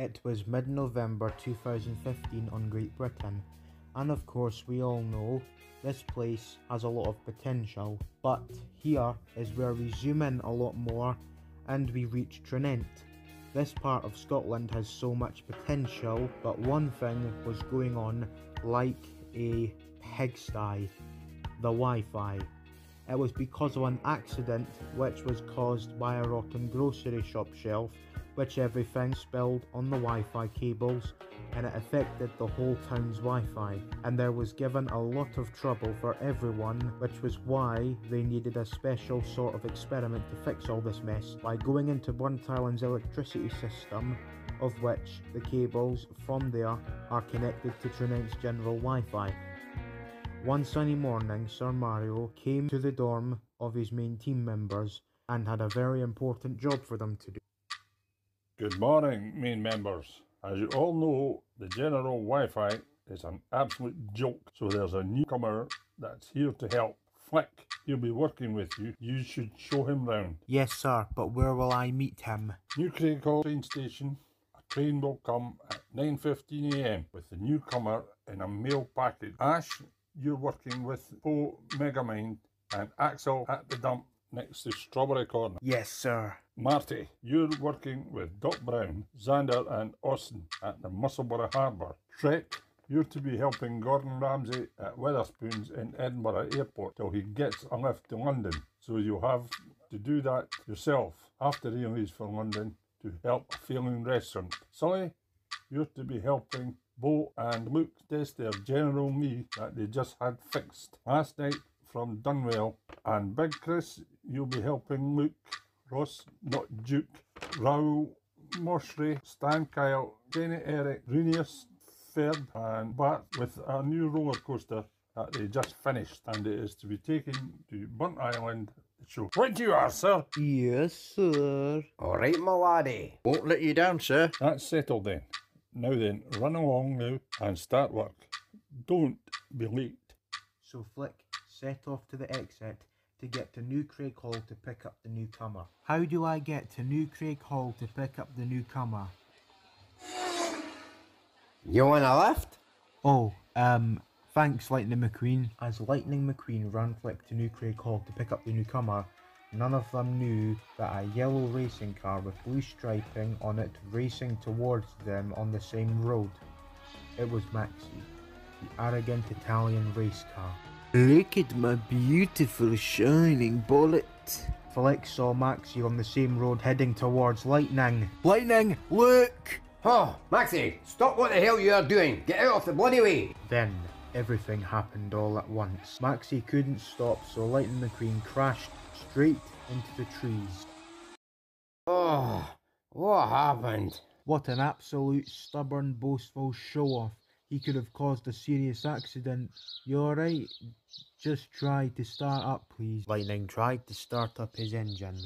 It was mid-November 2015 on Great Britain, and of course we all know this place has a lot of potential, but here is where we zoom in a lot more and we reach Tranent. This part of Scotland has so much potential, but one thing was going on like a pigsty: the Wi-Fi. It was because of an accident which was caused by a rotten grocery shop shelf, which everything spilled on the Wi-Fi cables, and it affected the whole town's Wi-Fi, and there was given a lot of trouble for everyone, which was why they needed a special sort of experiment to fix all this mess by going into Burntisland's electricity system, of which the cables from there are connected to Tranent's general Wi-Fi. One sunny morning, Sir Mario came to the dorm of his main team members and had a very important job for them to do. Good morning, main members. As you all know, the general Wi-Fi is an absolute joke, so there's a newcomer that's here to help. Flik, he'll be working with you. You should show him round. Yes sir, but where will I meet him? New Craighall train station. A train will come at 9:15 AM with the newcomer in a mail package. Ash, you're working with Po Megamind and Axel at the dump next to Strawberry Corner. Yes sir. Marty, you're working with Doc Brown, Sandra and Austin at the Musselburgh Harbour. Trek, you're to be helping Gordon Ramsay at Wetherspoons in Edinburgh Airport till he gets a lift to London. So you'll have to do that yourself after he leaves for London to help a failing restaurant. Sully, you're to be helping Bo and Luke test their General Me that they just had fixed last night from Dunwell. And Big Chris, you'll be helping Luke, Ross, not Duke, Raoul, Moshry, Stan Kyle, Kenny Eric, Renius, Ferb and Bart with a new roller coaster that they just finished, and it is to be taken to Burnt Island show. Right you are, sir. Yes sir. Alright my laddie. Won't let you down, sir. That's settled then. Now then, run along now and start work. Don't be late. So Flik set off to the exit to get to New Craighall to pick up the newcomer. How do I get to New Craighall to pick up the newcomer? You want a lift? Oh, thanks Lightning McQueen. As Lightning McQueen ran Flik to New Craighall to pick up the newcomer, none of them knew that a yellow racing car with blue striping on it racing towards them on the same road. It was Maxi, the arrogant Italian race car. Look at my beautiful shining bullet. Flik saw Maxi on the same road heading towards Lightning. Lightning, look! Oh, Maxie, stop what the hell you are doing. Get out of the bloody way. Then, everything happened all at once. Maxi couldn't stop, so Lightning McQueen crashed straight into the trees. Oh, what happened? What an absolute stubborn, boastful show-off. He could have caused a serious accident. You alright? Just try to start up, please. Lightning tried to start up his engine.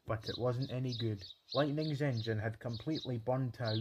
But it wasn't any good. Lightning's engine had completely burnt out,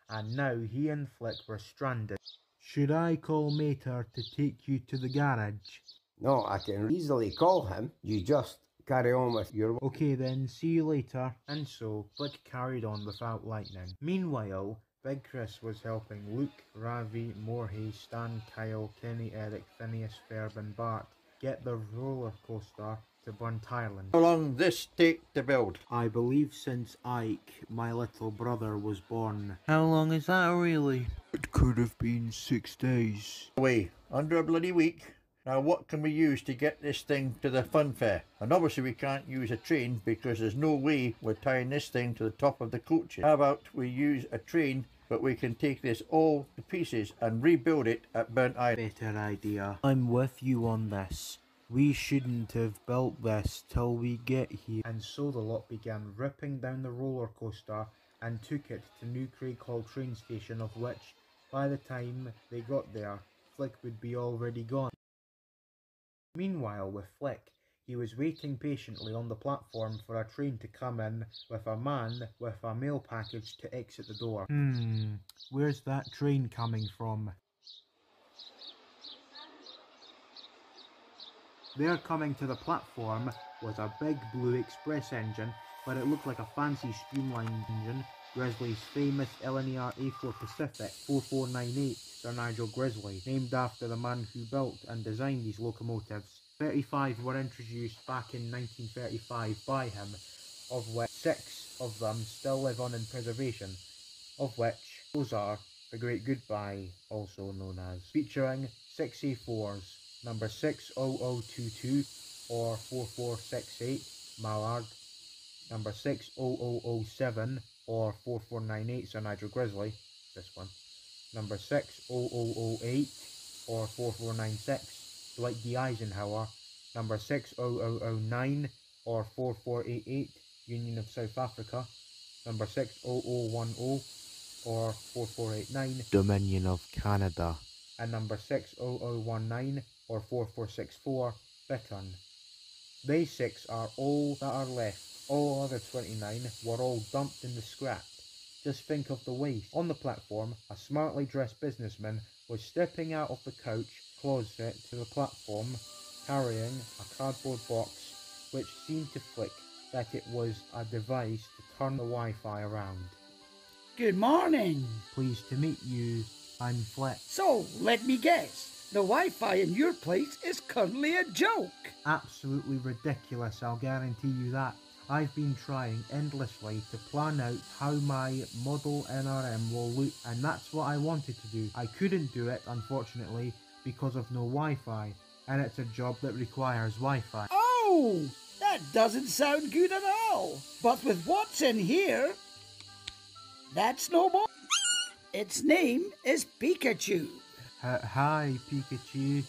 and now he and Flik were stranded. Should I call Mater to take you to the garage? No, I can easily call him. You just carry on with your... Okay then, see you later. And so, Flik carried on without Lightning. Meanwhile, Big Chris was helping Luke, Ravi, Morhay, Stan, Kyle, Kenny, Eric, Phineas, Ferb and Bart get the roller coaster to Burnt Island. How long this take to build? I believe since Ike, my little brother, was born. How long is that really? It could have been 6 days. Away, under a bloody week. Now what can we use to get this thing to the fun fair? And obviously we can't use a train because there's no way we're tying this thing to the top of the coaches. How about we use a train, but we can take this all to pieces and rebuild it at Burnt Island? Better idea. I'm with you on this. We shouldn't have built this till we get here. And so the lot began ripping down the roller coaster and took it to New Craighall train station, of which, by the time they got there, Flik would be already gone. Meanwhile, with Flik, He was waiting patiently on the platform for a train to come in with a man with a mail package to exit the door. Where's that train coming from? There, coming to the platform, was a big blue express engine, but it looked like a fancy streamlined engine. Grizzly's famous LNER A4 Pacific 4498 Sir Nigel Grizzly, named after the man who built and designed these locomotives. 35 were introduced back in 1935 by him, of which 6 of them still live on in preservation, of which those are the Great Goodbye, also known as, featuring 6 A4s, number 60022 or 4468 Mallard, number 60007 or 4498 Sir Nigel Grizzly, this one, number 60008 or 4496 Dwight D. Eisenhower, number 60009 or 4488 Union of South Africa, number 60010 or 4489 Dominion of Canada, and number 60019 or 4464 Britain. They 6 are all that are left. All other 29 were all dumped in the scrap. Just think of the waste. On the platform, a smartly dressed businessman was stepping out of the coach closet to the platform, carrying a cardboard box which seemed to Flik that it was a device to turn the Wi-Fi around. Good morning. Pleased to meet you. I'm Flik. So, let me guess. The Wi-Fi in your place is currently a joke. Absolutely ridiculous, I'll guarantee you that. I've been trying endlessly to plan out how my model NRM will look, and that's what I wanted to do. I couldn't do it, unfortunately, because of no Wi-Fi, and it's a job that requires Wi-Fi. Oh, that doesn't sound good at all. But with what's in here, that's no more. Its name is Pikachu. Hi, Pikachu.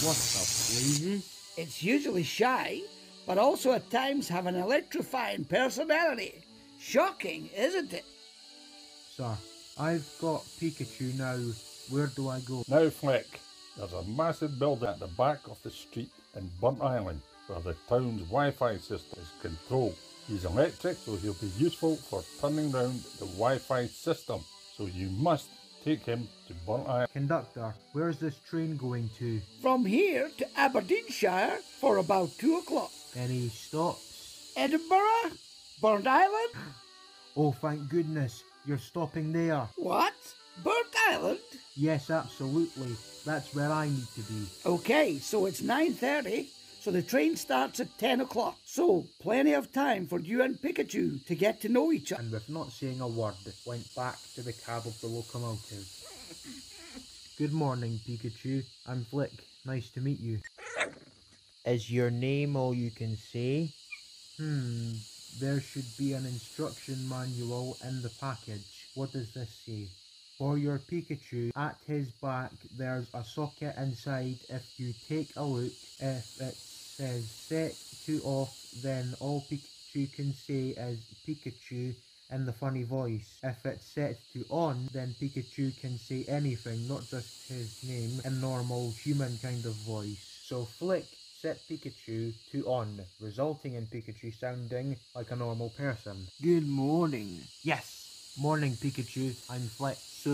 What's up, blazes? It's usually shy, but also at times have an electrifying personality. Shocking, isn't it? Sir, I've got Pikachu now. Where do I go? Now, Flik, there's a massive building at the back of the street in Burnt Island where the town's Wi-Fi system is controlled. He's electric, so he'll be useful for turning round the Wi-Fi system. So you must take him to Burnt Island. Conductor, where's this train going to? From here to Aberdeenshire for about 2 o'clock. Any stops? Edinburgh? Burnt Island? Oh, thank goodness, you're stopping there. What? Burnt Island? Yes, absolutely. That's where I need to be. Okay, so it's 9:30, so the train starts at 10 o'clock. So, plenty of time for you and Pikachu to get to know each other. And with not saying a word, went back to the cab of the locomotive. Good morning, Pikachu. I'm Flik. Nice to meet you. Is your name all you can say? There should be an instruction manual in the package. What does this say? For your Pikachu, at his back there's a socket inside. If you take a look, if it says set to off, then all Pikachu can say is Pikachu in the funny voice. If it's set to on, then Pikachu can say anything, not just his name, in normal human kind of voice. So Flik set Pikachu to on, resulting in Pikachu sounding like a normal person. Good morning. Yes, morning Pikachu, I'm Flik. So,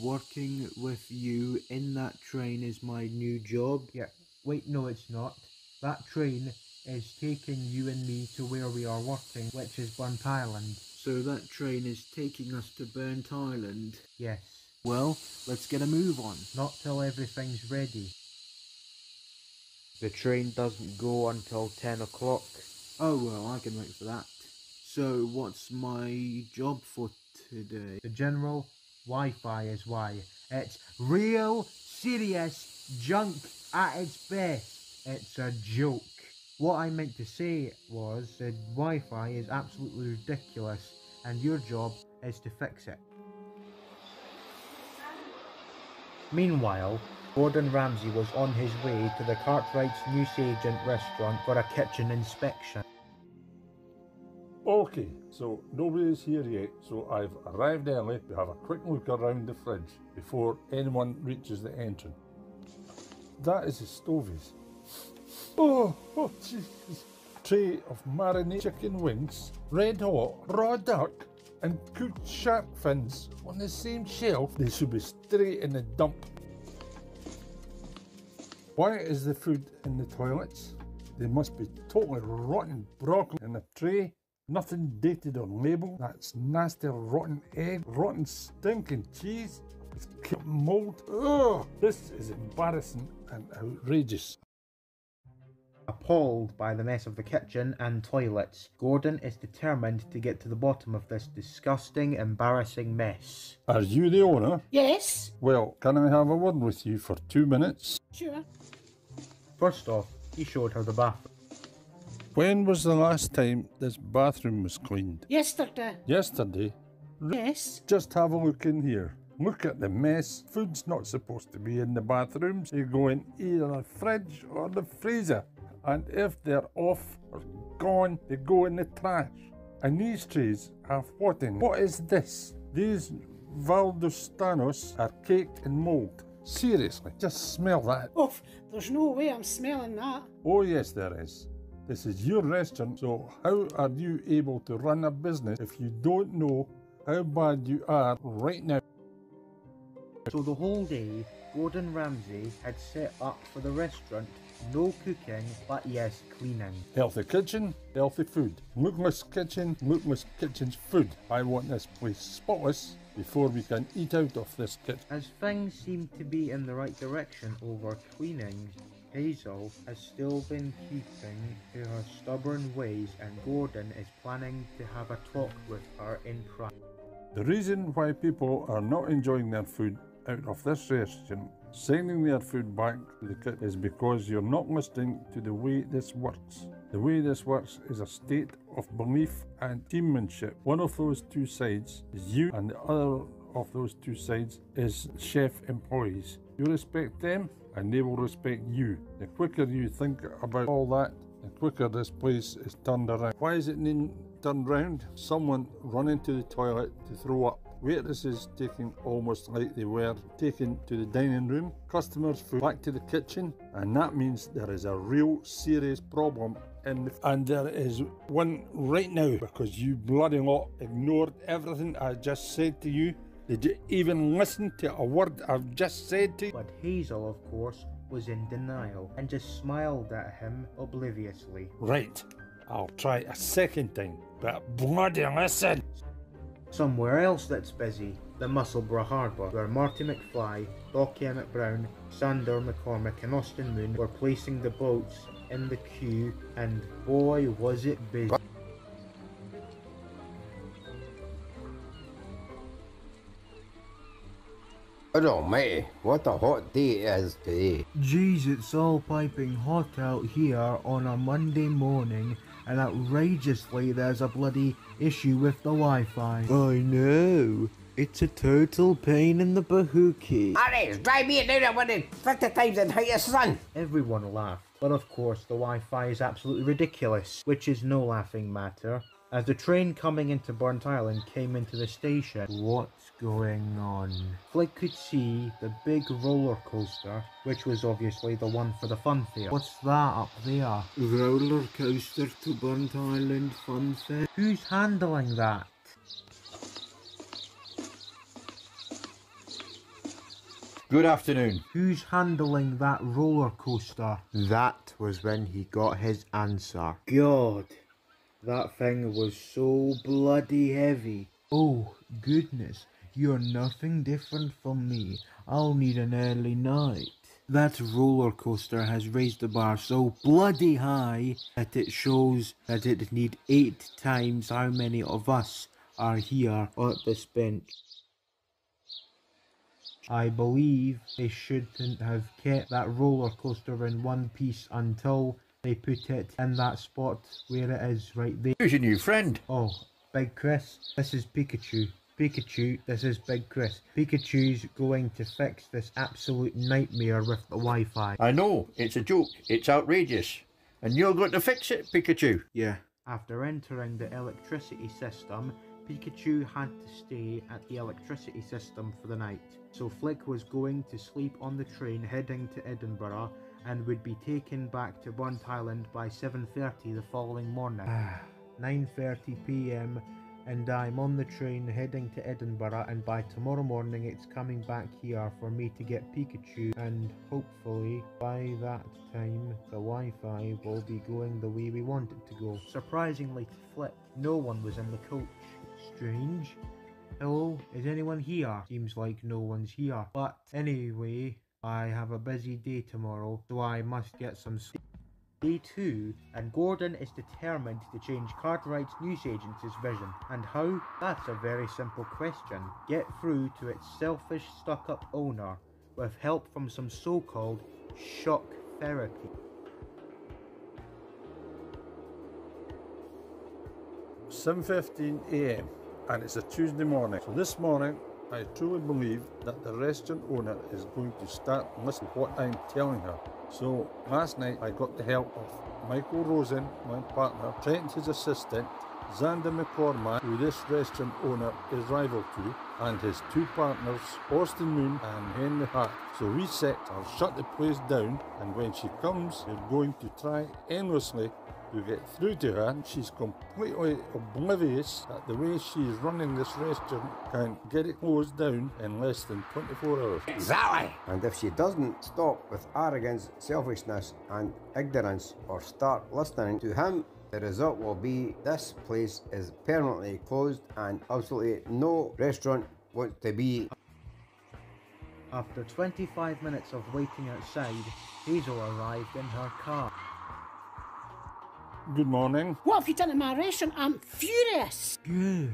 working with you in that train is my new job? Yeah, wait, no it's not. That train is taking you and me to where we are working, which is Burnt Island. So that train is taking us to Burnt Island? Yes. Well, let's get a move on. Not till everything's ready. The train doesn't go until 10 o'clock. Oh well, I can wait for that. So what's my job for today? The general Wi-Fi is why. It's real serious junk at its best. It's a joke. What I meant to say was the Wi-Fi is absolutely ridiculous and your job is to fix it. Meanwhile, Gordon Ramsay was on his way to the Cartwright's Newsagent restaurant for a kitchen inspection. Okay, so nobody's here yet, so I've arrived early to have a quick look around the fridge before anyone reaches the entrance. That is the stovies. Oh, Jesus. Tray of marinated chicken wings, red hot, raw duck, and cooked shark fins on the same shelf. They should be straight in the dump. Why is the food in the toilets? They must be totally rotten broccoli in a tray. Nothing dated or labelled. That's nasty rotten egg, rotten stinking cheese. It's kept mold. Ugh! This is embarrassing and outrageous. Appalled by the mess of the kitchen and toilets, Gordon is determined to get to the bottom of this disgusting, embarrassing mess. Are you the owner? Yes. Well, can I have a word with you for 2 minutes? Sure. First off, he showed her the bathroom. When was the last time this bathroom was cleaned? Yesterday. Yesterday? Yes. Just have a look in here. Look at the mess. Food's not supposed to be in the bathrooms. They go in either the fridge or the freezer. And if they're off or gone, they go in the trash. And these trays have what in? What is this? These Valdostanos are caked in mould. Seriously, just smell that. Oh, there's no way I'm smelling that. Oh yes, there is. This is your restaurant, so how are you able to run a business if you don't know how bad you are right now? So the whole day, Gordon Ramsay had set up for the restaurant. No cooking, but yes, cleaning. Healthy kitchen, healthy food. Lookless kitchen, lookless kitchen's food. I want this place spotless before we can eat out of this kitchen. As things seem to be in the right direction over cleaning, Hazel has still been keeping to her stubborn ways, and Gordon is planning to have a talk with her in private. The reason why people are not enjoying their food out of this restaurant, sending their food back to the kitchen, is because you're not listening to the way this works. The way this works is a state of belief and teammanship. One of those two sides is you, and the other of those two sides is chef employees. You respect them and they will respect you. The quicker you think about all that, the quicker this place is turned around. Why is it turned around? Someone running to the toilet to throw up. Waitresses taking almost like they were taken to the dining room. Customers' food back to the kitchen. And that means there is a real serious problem and there is one right now, because you bloody lot ignored everything I just said to you. Did you even listen to a word I've just said to you? But Hazel, of course, was in denial and just smiled at him obliviously. Right, I'll try a second time, but bloody listen! Somewhere else that's busy, the Musselburgh Harbour, where Marty McFly, Doc Emmett Brown, Sandra McCormick and Austin Moon were placing the boats in the queue, and boy was it busy. God almighty, what a hot day it is today. Jeez, it's all piping hot out here on a Monday morning, and outrageously there's a bloody issue with the Wi-Fi. I know, it's a total pain in the bahookie. Alright, drive me down at 150 times in height of sun. Everyone laughed, but of course the Wi-Fi is absolutely ridiculous, which is no laughing matter. As the train coming into Burnt Island came into the station, what's going on? Flik could see the big roller coaster, which was obviously the one for the fun fair. What's that up there? Roller coaster to Burnt Island Fun Fair? Who's handling that? Good afternoon. Who's handling that roller coaster? That was when he got his answer. God. That thing was so bloody heavy. Oh, goodness, you're nothing different from me. I'll need an early night. That roller coaster has raised the bar so bloody high that it shows that it need 8 times how many of us are here at this bench. I believe they shouldn't have kept that roller coaster in one piece until they put it in that spot where it is right there. Who's your new friend? Oh, Big Chris, this is Pikachu. Pikachu, this is Big Chris. Pikachu's going to fix this absolute nightmare with the Wi-Fi. I know, it's a joke, it's outrageous. And you're going to fix it, Pikachu? Yeah. After entering the electricity system, Pikachu had to stay at the electricity system for the night. So Flik was going to sleep on the train heading to Edinburgh, and would be taken back to Burnt Island by 7:30 the following morning. 9:30 p.m. and I'm on the train heading to Edinburgh, and by tomorrow morning it's coming back here for me to get Pikachu, and hopefully by that time the Wi-Fi will be going the way we want it to go. Surprisingly to Flik, no one was in the coach. Strange. Hello, is anyone here? Seems like no one's here. But anyway, I have a busy day tomorrow, so I must get some sleep. Day 2, and Gordon is determined to change Cartwright's newsagent's vision. And how? That's a very simple question. Get through to its selfish, stuck-up owner, with help from some so-called shock therapy. It's 7:15 a.m. and it's a Tuesday morning. So this morning, I truly believe that the restaurant owner is going to start listening to what I'm telling her. So last night I got the help of Michael Rosen, my partner, Trent his assistant, Xander McCormack, who this restaurant owner is rival to, and his two partners, Austin Moon and Henry Hart. So we set her shut the place down, and when she comes, we're going to try endlessly to get through to her. She's completely oblivious that the way she's running this restaurant can get it closed down in less than 24 hours. Exactly! And if she doesn't stop with arrogance, selfishness and ignorance, or start listening to him, the result will be this place is permanently closed and absolutely no restaurant wants to be. After 25 minutes of waiting outside, Hazel arrived in her car. Good morning. What have you done to my restaurant? I'm furious. Good.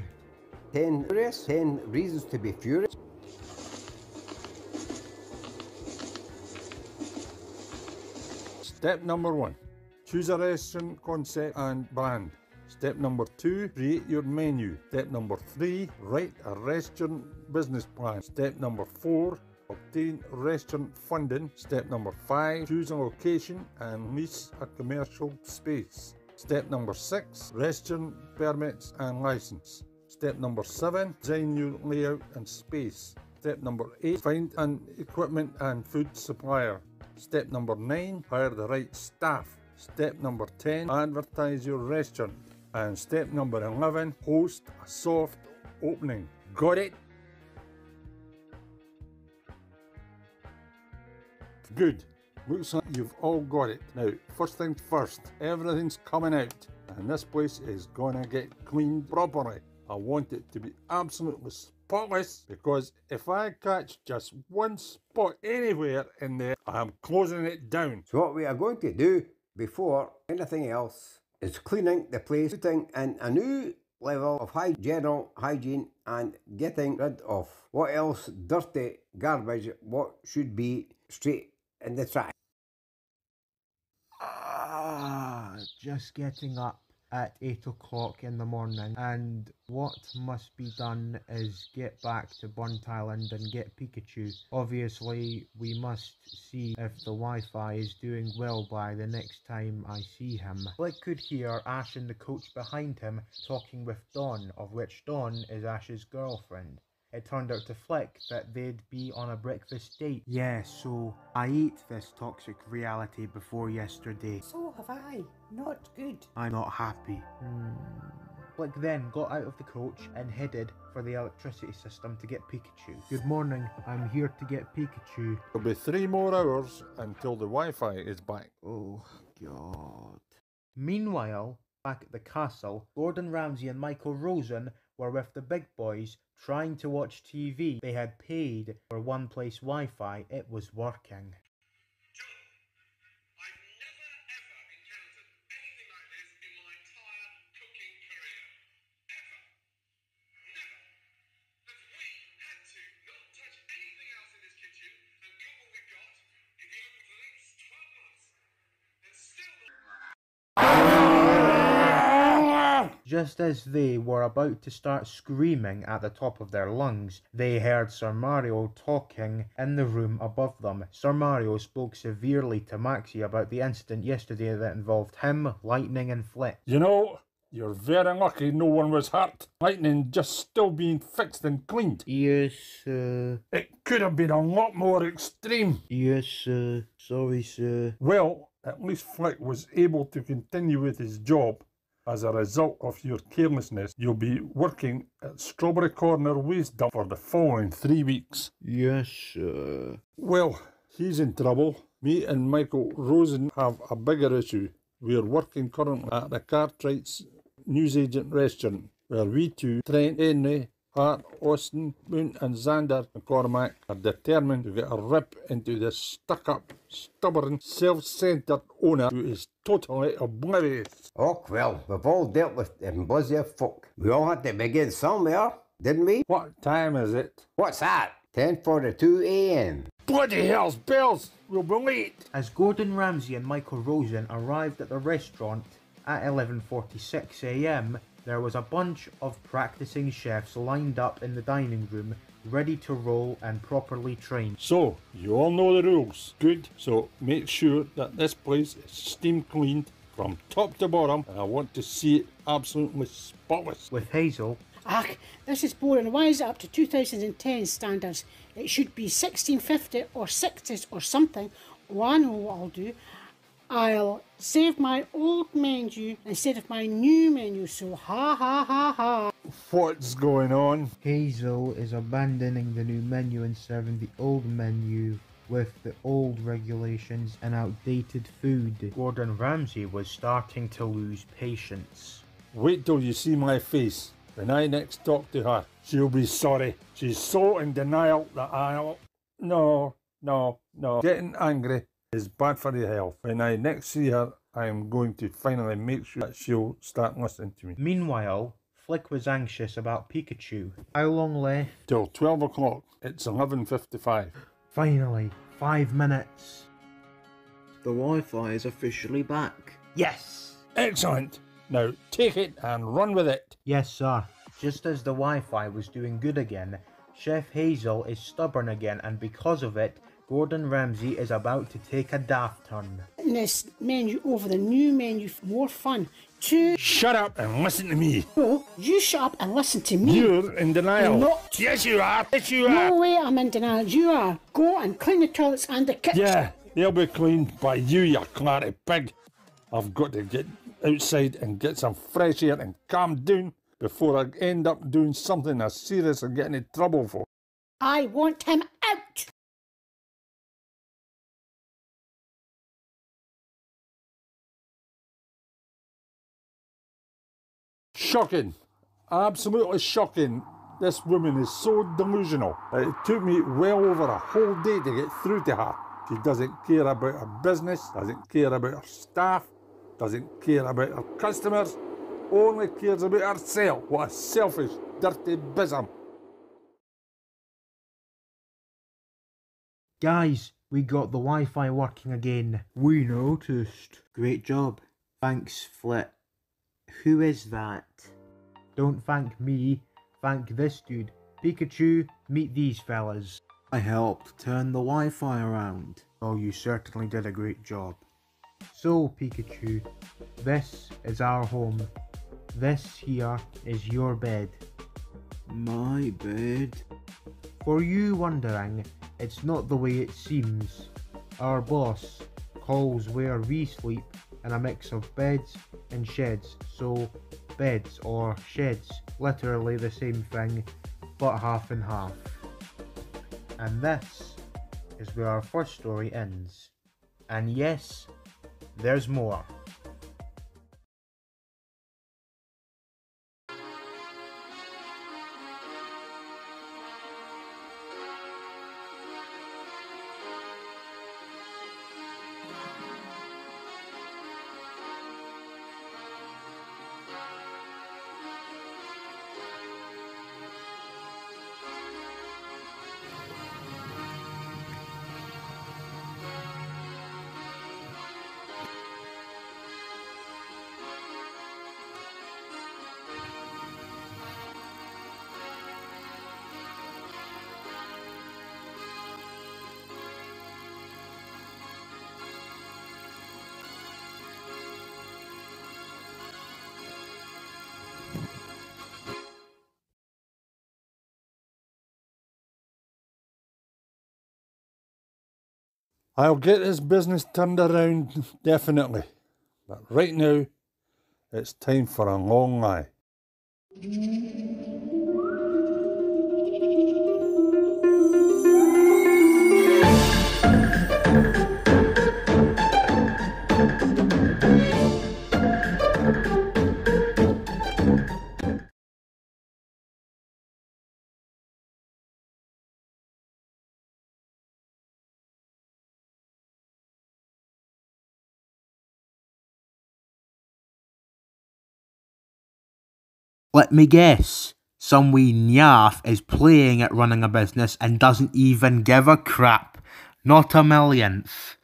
10 reasons to be furious. Step number 1. Choose a restaurant concept and brand. Step number 2. Create your menu. Step number 3. Write a restaurant business plan. Step number 4. Obtain restaurant funding. Step number 5. Choose a location and lease a commercial space. Step number 6. Restaurant permits and license. Step number 7. Design your layout and space. Step number 8. Find an equipment and food supplier. Step number 9. Hire the right staff. Step number 10. Advertise your restaurant. And step number 11. Host a soft opening. Got it? Good. Looks like you've all got it. Now, first things first, everything's coming out, and this place is gonna get cleaned properly. I want it to be absolutely spotless, because if I catch just one spot anywhere in there, I'm closing it down. So what we are going to do before anything else is cleaning the place, putting in a new level of general hygiene and getting rid of what else dirty garbage, what should be straight in the trash. Just getting up at 8 o'clock in the morning, and what must be done is get back to Burnt Island and get Pikachu. Obviously, we must see if the Wi-Fi is doing well by the next time I see him. Flik could hear Ash in the coach behind him talking with Dawn, of which Dawn is Ash's girlfriend. It turned out to Flik that they'd be on a breakfast date. Yeah, so I ate this toxic reality before yesterday. So have I. Not good. I'm not happy. Flik then got out of the coach and headed for the electricity system to get Pikachu. Good morning, I'm here to get Pikachu. It'll be 3 more hours until the Wi-Fi is back. Oh, God. Meanwhile, back at the castle, Gordon Ramsay and Michael Rosen were with the big boys trying to watch TV. They had paid for one place Wi-Fi. It was working. Just as they were about to start screaming at the top of their lungs, they heard Sir Mario talking in the room above them. Sir Mario spoke severely to Maxie about the incident yesterday that involved him, Lightning and Flik. You know, You're very lucky no one was hurt. Lightning just still being fixed and cleaned. Yes, sir. It could have been a lot more extreme. Yes, sir. Sorry, sir. Well, at least Flik was able to continue with his job. As a result of your carelessness, you'll be working at Strawberry Corner Waste Dump for the following 3 weeks. Yes, sir. Well, he's in trouble. Me and Michael Rosen have a bigger issue. We're working currently at the Cartwright's newsagent restaurant, where we two, Trent, Henry, Hart, Austin, Moon and Xander McCormack, are determined to get a rip into the stuck-up, stubborn, self-centred owner who is totally oblivious. Oh, well, we've all dealt with them blizzy folk. We all had to begin somewhere, didn't we? What time is it? What's that? 10:42 a.m. Bloody hell's bells! We'll be late! As Gordon Ramsay and Michael Rosen arrived at the restaurant at 11:46 a.m, there was a bunch of practicing chefs lined up in the dining room, ready to roll and properly trained. So, you all know the rules. Good, so make sure that this place is steam cleaned from top to bottom, and I want to see it absolutely spotless. With Hazel, Ach, this is boring. Why is it up to 2010 standards? It should be 1650 or 60s or something. Oh, I know what I'll do. I'll save my old menu instead of my new menu, so ha ha ha ha. What's going on? Hazel is abandoning the new menu and serving the old menu with the old regulations and outdated food. Gordon Ramsay was starting to lose patience. Wait till you see my face. When I next talk to her, she'll be sorry. She's so in denial that I'll... No. Getting angry is bad for your health. When I next see her, I am going to finally make sure that she'll start listening to me. Meanwhile, Flik was anxious about Pikachu. How long left? Till 12 o'clock. It's 11:55. Finally, 5 minutes. The Wi-Fi is officially back. Yes! Excellent. Now take it and run with it. Yes, sir. Just as the Wi-Fi was doing good again, Chef Hazel is stubborn again, and because of it, Gordon Ramsay is about to take a daft turn. This menu over the new menu for more fun. 2. Shut up and listen to me. No, you shut up and listen to me. You're in denial. I'm not. Yes, you are. Yes, you are. No way I'm in denial. You are. Go and clean the toilets and the kitchen. Yeah, they'll be cleaned by you clarty pig. I've got to get outside and get some fresh air and calm down before I end up doing something as serious and getting in trouble for. I want him out. Shocking. Absolutely shocking. This woman is so delusional. It took me well over a whole day to get through to her. She doesn't care about her business, doesn't care about her staff, doesn't care about her customers, only cares about herself. What a selfish, dirty bizzum. Guys, we got the Wi-Fi working again. We noticed. Great job. Thanks, Flik. Who is that? Don't thank me, thank this dude. Pikachu, meet these fellas. I helped turn the Wi-Fi around. Oh, you certainly did a great job. So, Pikachu, this is our home. This here is your bed. My bed? For you wondering, it's not the way it seems. Our boss calls where we sleep in a mix of beds and sheds, so beds or sheds, literally the same thing, but half and half. And this is where our first story ends. And yes, there's more. I'll get this business turned around, definitely. But right now, it's time for a long lie. Let me guess. Some wee nyaff is playing at running a business and doesn't even give a crap. Not a millionth.